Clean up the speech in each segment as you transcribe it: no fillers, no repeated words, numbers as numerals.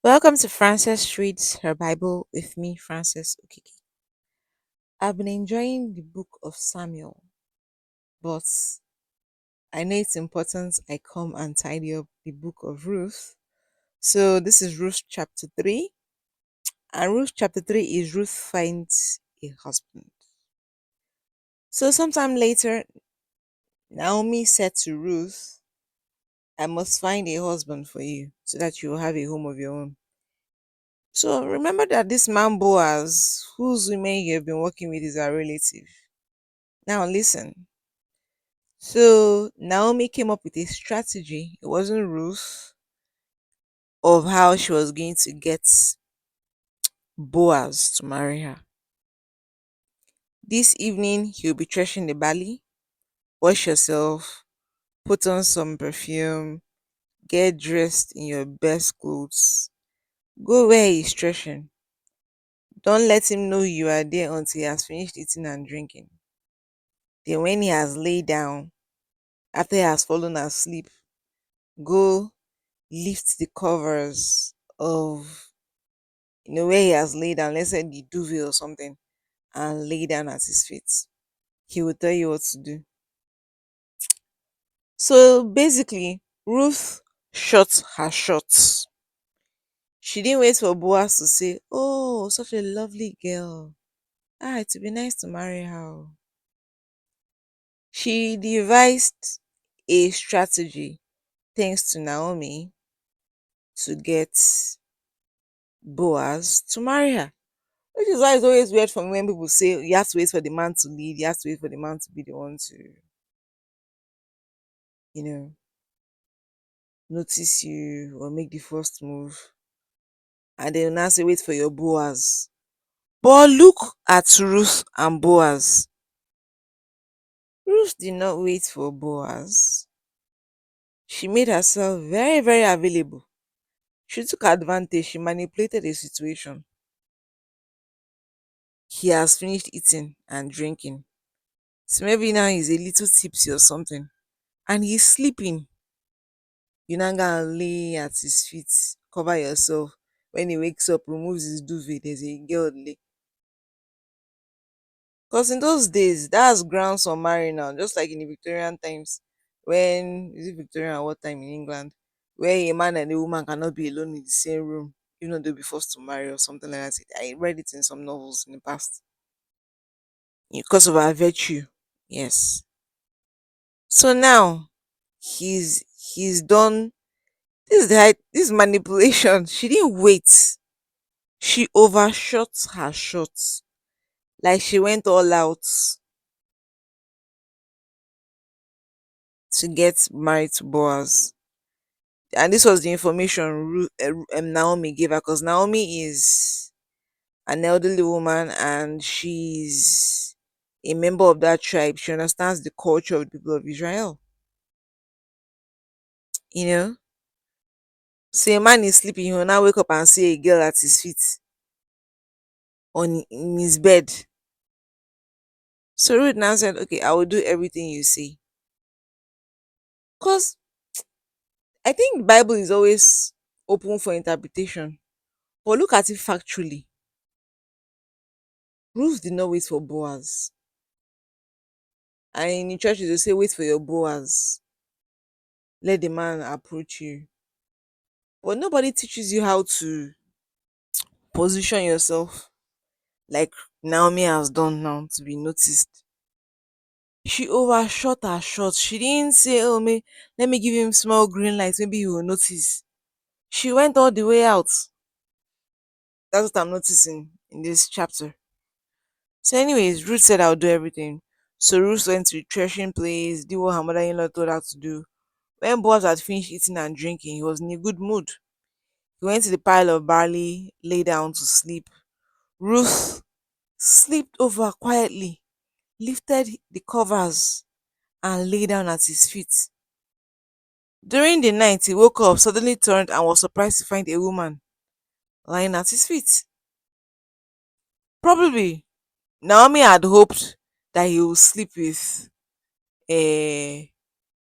Welcome to Frances Reads Her Bible with me, Frances Okiki. I've been enjoying the book of Samuel, but I know it's important I come and tidy up the book of Ruth. So this is Ruth chapter 3, and Ruth chapter 3 is Ruth finds a husband. So sometime later, Naomi said to Ruth, I must find a husband for you so that you will have a home of your own. So remember that this man Boaz, whose women you have been working with, is our relative. Now listen. So Naomi came up with a strategy. It wasn't Ruth of how she was going to get Boaz to marry her. This evening he'll be threshing the barley. Wash yourself, put on some perfume, get dressed in your best clothes. Go where he's threshing. Don't let him know you are there until he has finished eating and drinking. Then when he has laid down, after he has fallen asleep, go lift the covers of where he has laid down, let's say the duvet or something, and lay down at his feet. He will tell you what to do. So basically, Ruth shot her shots. She didn't wait for Boaz to say, oh, such a lovely girl. Ah, it would be nice to marry her. She devised a strategy, thanks to Naomi, to get Boaz to marry her. Which is why it's always weird for me when people say you have to wait for the man to lead, you have to wait for the man to be the one to, you know, notice you or make the first move. And they will now say, wait for your Boaz. But look at Ruth and Boaz. Ruth did not wait for Boaz. She made herself very, very available. She took advantage, she manipulated the situation. He has finished eating and drinking. So maybe now he's a little tipsy or something. And he's sleeping. You now go and lay at his feet, cover yourself. When he wakes up, removes his duvet, there's a girl lay. Because in those days, that's grounds for marrying now, just like in the Victorian times. When is it Victorian or what time in England? Where a man and a woman cannot be alone in the same room, even though they'll be forced to marry or something like that. I read it in some novels in the past. Because of her virtue. Yes. So now he's done this manipulation. She didn't wait. She overshot her shots. Like she went all out to get married to Boaz. And this was the information Naomi gave her, because Naomi is an elderly woman and she's a member of that tribe. She understands the culture of the people of Israel. You know? So a man is sleeping, he will now wake up and see a girl at his feet in his bed. So Ruth now said, okay, I will do everything you say. Because I think the Bible is always open for interpretation. But look at it factually. Ruth did not wait for Boaz. And in the church, they say, wait for your Boaz. Let the man approach you. But nobody teaches you how to position yourself like Naomi has done now to be noticed. She overshot her shot. She didn't say, oh, let me give him small green light. Maybe he will notice. She went all the way out. That's what I'm noticing in this chapter. So, anyways, Ruth said I'll do everything. So Ruth went to the threshing place, did what her mother-in-law told her to do. When Boaz had finished eating and drinking, he was in a good mood. He went to the pile of barley, lay down to sleep. Ruth slipped over quietly, lifted the covers, and lay down at his feet. During the night, he woke up, suddenly turned, and was surprised to find a woman lying at his feet. Probably Naomi had hoped that he would sleep with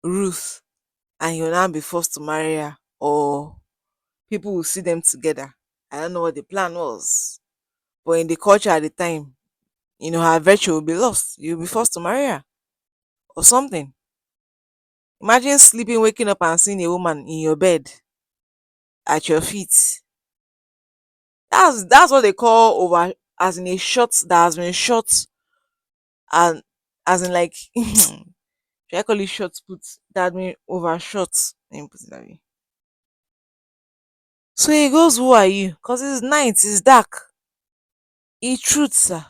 Ruth and he will now be forced to marry her, or people will see them together. I don't know what the plan was, but in the culture at the time, her virtue will be lost. You'll be forced to marry her or something. Imagine sleeping, waking up, and seeing a woman in your bed at your feet. That's what they call over, as in a shot that has been shot, and as in like should I call it shot put, that mean overshot. Let me put it that way. So he goes, "Who are you?" Because it's night, it's dark. He truth, sir.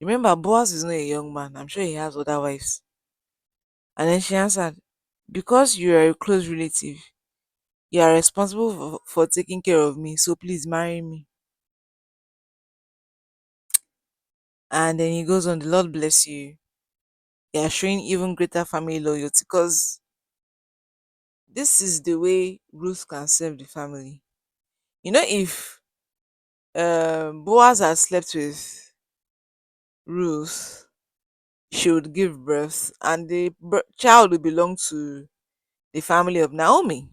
Remember, Boaz is not a young man. I'm sure he has other wives. And then she answered, "Because you are a close relative, you are responsible for taking care of me. So please marry me." And then he goes on, "The Lord bless you. You are showing even greater family loyalty." Because this is the way Ruth can serve the family. If Boaz had slept with Ruth, she would give birth, and the child would belong to the family of Naomi.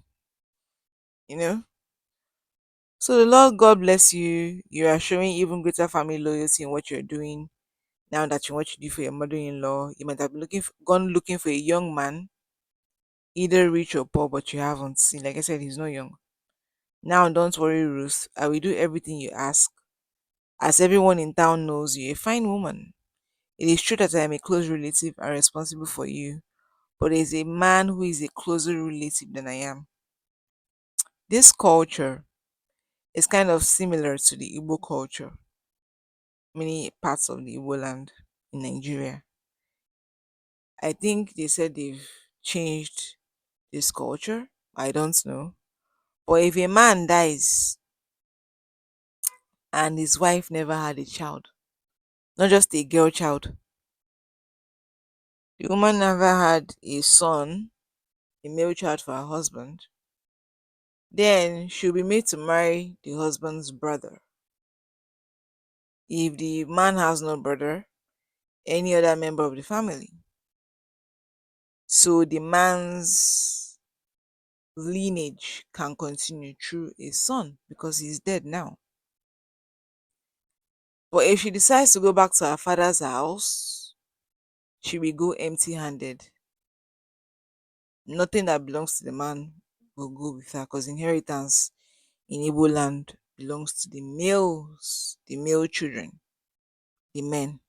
You know, so the Lord God bless you. You are showing even greater family loyalty in what you're doing. Now that you want to do for your mother-in-law, you might have been gone looking for a young man, either rich or poor, but you haven't seen. Like I said, he's not young. Now, don't worry, Ruth. I will do everything you ask. As everyone in town knows, you're a fine woman. It is true that I am a close relative and responsible for you, but there is a man who is a closer relative than I am. This culture is kind of similar to the Igbo culture, many parts of the Igbo land in Nigeria. I think they said they've changed this culture. I don't know. But if a man dies and his wife never had a child, not just a girl child, the woman never had a son, a male child for her husband, then she'll be made to marry the husband's brother. If the man has no brother, any other member of the family. So the man's lineage can continue through a son because he's dead now. But if she decides to go back to her father's house, she will go empty handed. Nothing that belongs to the man will go with her because inheritance in Igbo land belongs to the males, the male children, the men.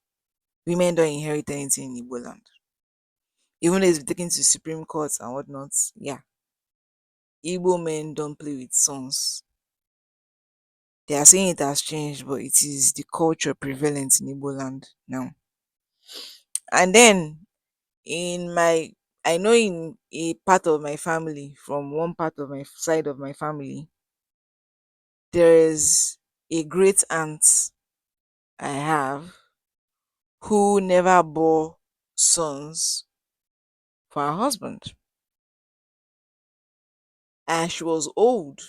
Women don't inherit anything in Igbo land. Even though it's taken to Supreme Courts and whatnot, yeah. Igbo men don't play with sons. They are saying it has changed, but it is the culture prevalent in Igbo land now. And then in my I know in a part of my family, from one part of my side of my family, there is a great aunt I have who never bore sons for her husband. And she was old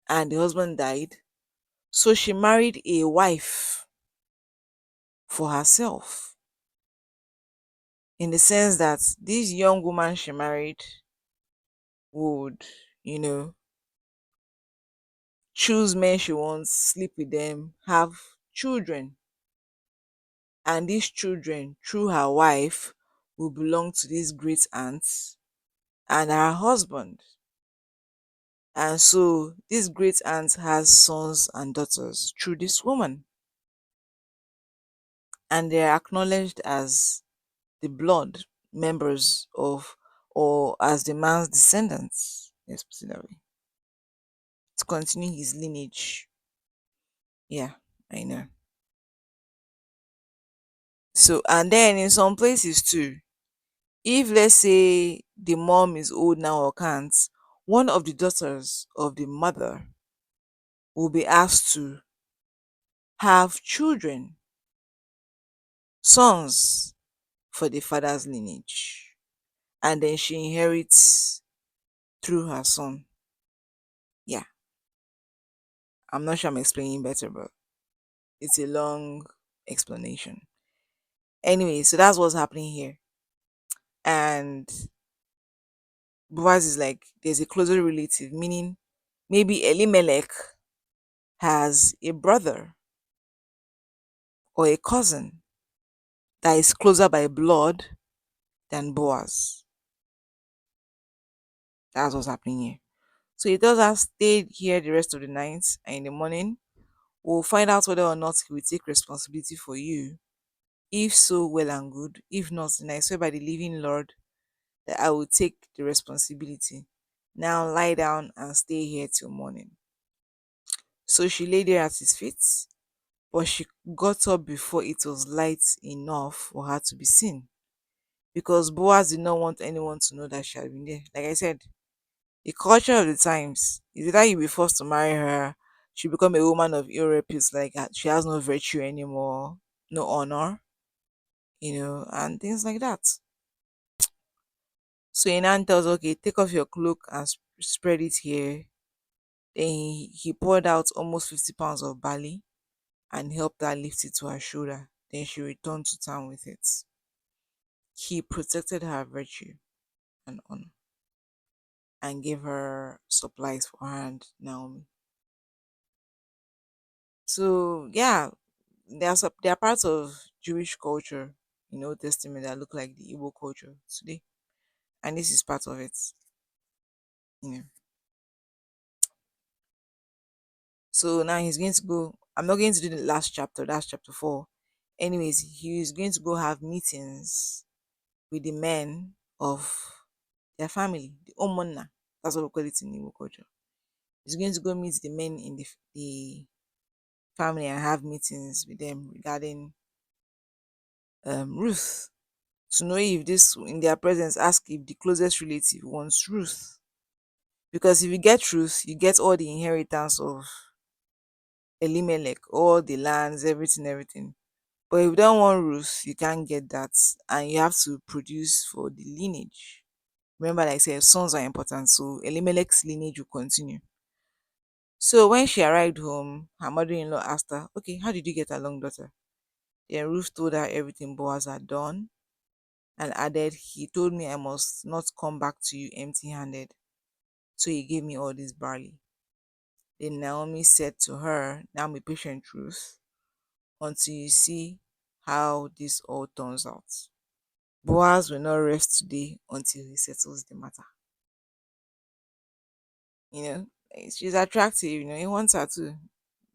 and the husband died. So she married a wife for herself. In the sense that this young woman she married would, you know, choose men she wants, sleep with them, have children. And these children, through her wife, will belong to this great aunt and her husband. And so this great aunt has sons and daughters through this woman. And they are acknowledged as the blood members of, or as the man's descendants. Let's put it that way. To continue his lineage. Yeah, I know. So, and then in some places too, if let's say the mom is old now or can't, one of the daughters of the mother will be asked to have children, sons for the father's lineage. And then she inherits through her son. Yeah, I'm not sure I'm explaining better, but it's a long explanation. Anyway, so that's what's happening here. And Boaz is like, there's a closer relative, meaning maybe Elimelech has a brother or a cousin that is closer by blood than Boaz. That's what's happening here. So he tells us, stay here the rest of the night, and in the morning, we'll find out whether or not he will take responsibility for you. If so, well and good. If not, then I swear by the living Lord that I will take the responsibility. Now lie down and stay here till morning. So she lay there at his feet, but she got up before it was light enough for her to be seen, because Boaz did not want anyone to know that she had been there. Like I said, the culture of the times is either you be forced to marry her, she become a woman of ill repute, like she has no virtue anymore, no honor, and things like that. So Inan tells her, okay, take off your cloak and spread it here. Then he poured out almost 50 pounds of barley and helped her lift it to her shoulder. Then she returned to town with it. He protected her virtue and honor and gave her supplies for her and Naomi. So yeah, there are parts of Jewish culture in Old Testament that look like the Igbo culture today, and this is part of it. You know. So now he's going to go. I'm not going to do the last chapter. That's chapter 4. Anyways, he's going to go have meetings with the men of their family, the Omona. That's what we call it in Igbo culture. He's going to go meet the men in the family and have meetings with them regarding Ruth, to know if this in their presence, ask if the closest relative wants Ruth. Because if you get Ruth, you get all the inheritance of Elimelech, all the lands, everything, everything. But if you don't want Ruth, you can't get that, and you have to produce for the lineage. Remember, like I said, sons are important, so Elimelech's lineage will continue. So when she arrived home, her mother-in-law asked her, "Okay, how did you get along, daughter?" Then Ruth told her everything Boaz had done and added, "He told me I must not come back to you empty-handed, so he gave me all this barley." Then Naomi said to her, "Now be patient, Ruth, until you see how this all turns out. Boaz will not rest today until he settles the matter." She's attractive, he wants her to.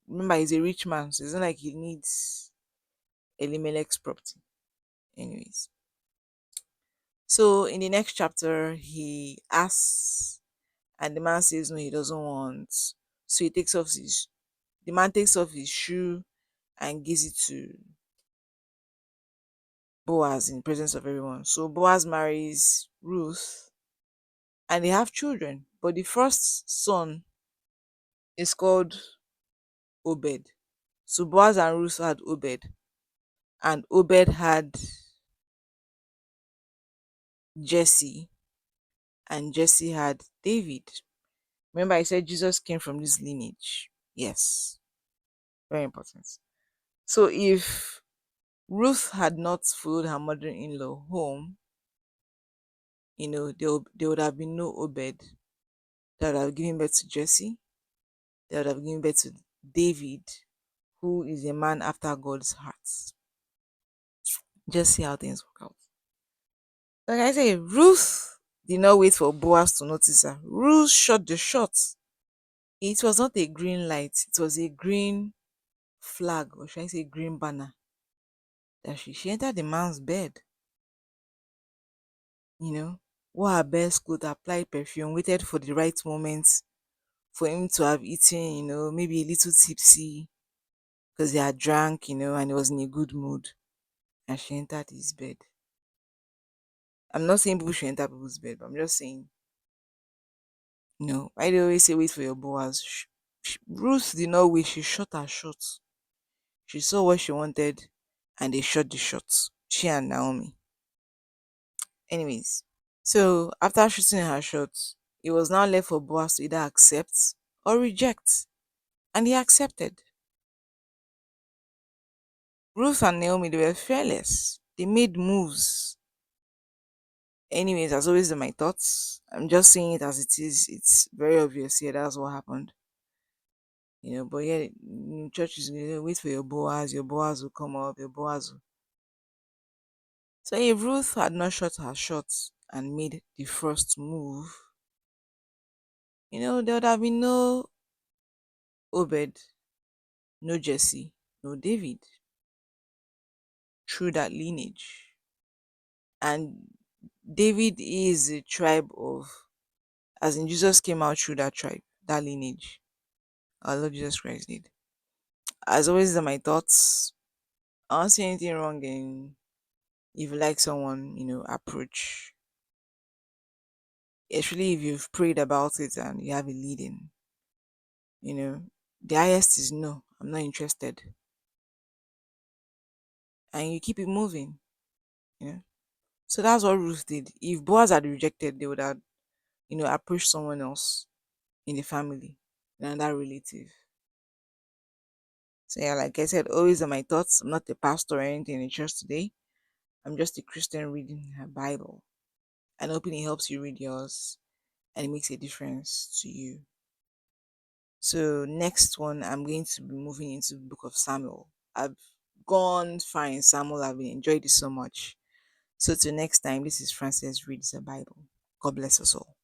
Remember, he's a rich man, so it's not like he needs Elimelech's property. Anyways. So in the next chapter, he asks, and the man says no, he doesn't want. So the man takes off his shoe and gives it to Boaz in presence of everyone. So Boaz marries Ruth and they have children. But the first son is called Obed. So Boaz and Ruth had Obed, and Obed had Jesse, and Jesse had David. Remember, I said Jesus came from this lineage. Yes, very important. So if Ruth had not followed her mother in law home, there would have been no Obed. That would have given birth to Jesse. That would have given birth to David, who is a man after God's heart. Just see how things work out. Like I say, Ruth did not wait for Boaz to notice her. Ruth shot the shot. It was not a green light, it was a green flag, or should I say green banner, that she entered the man's bed, wore her best clothes, applied perfume, waited for the right moment for him to have eaten, maybe a little tipsy because he had drank, and he was in a good mood. And she entered his bed. I'm not saying people should enter people's bed, but I'm just saying, why do they always say wait for your Boaz? Ruth did not wait, she shot her shot. She saw what she wanted and they shot the shots. She and Naomi. Anyways, so after shooting her shots, it was now left for Boaz to either accept or reject. And he accepted. Ruth and Naomi, they were fearless. They made moves. Anyways, as always in my thoughts, I'm just saying it as it is. It's very obvious here. That's what happened. But yeah, in church is wait for your Boaz will come up, your Boaz will. So if Ruth had not shot her shot and made the first move, there would have been no Obed, no Jesse, no David through that lineage. And David is a tribe of, as in Jesus came out through that tribe, that lineage. Our Lord Jesus Christ did. As always, are my thoughts. I don't see anything wrong in if you like someone, approach. Especially if you've prayed about it and you have a leading, you know, the highest is no, I'm not interested. And you keep it moving, you know. So that's what Ruth did. If Boaz had rejected, they would have, approached someone else in the family, another relative. So yeah, like I said, always are my thoughts. I'm not a pastor or anything in church today. I'm just a Christian reading her Bible. And hoping it helps you read yours and it makes a difference to you. So next one, I'm going to be moving into the book of Samuel. I've gone far in Samuel. I've been enjoyed it so much. So till next time, this is Frances reads the Bible. God bless us all.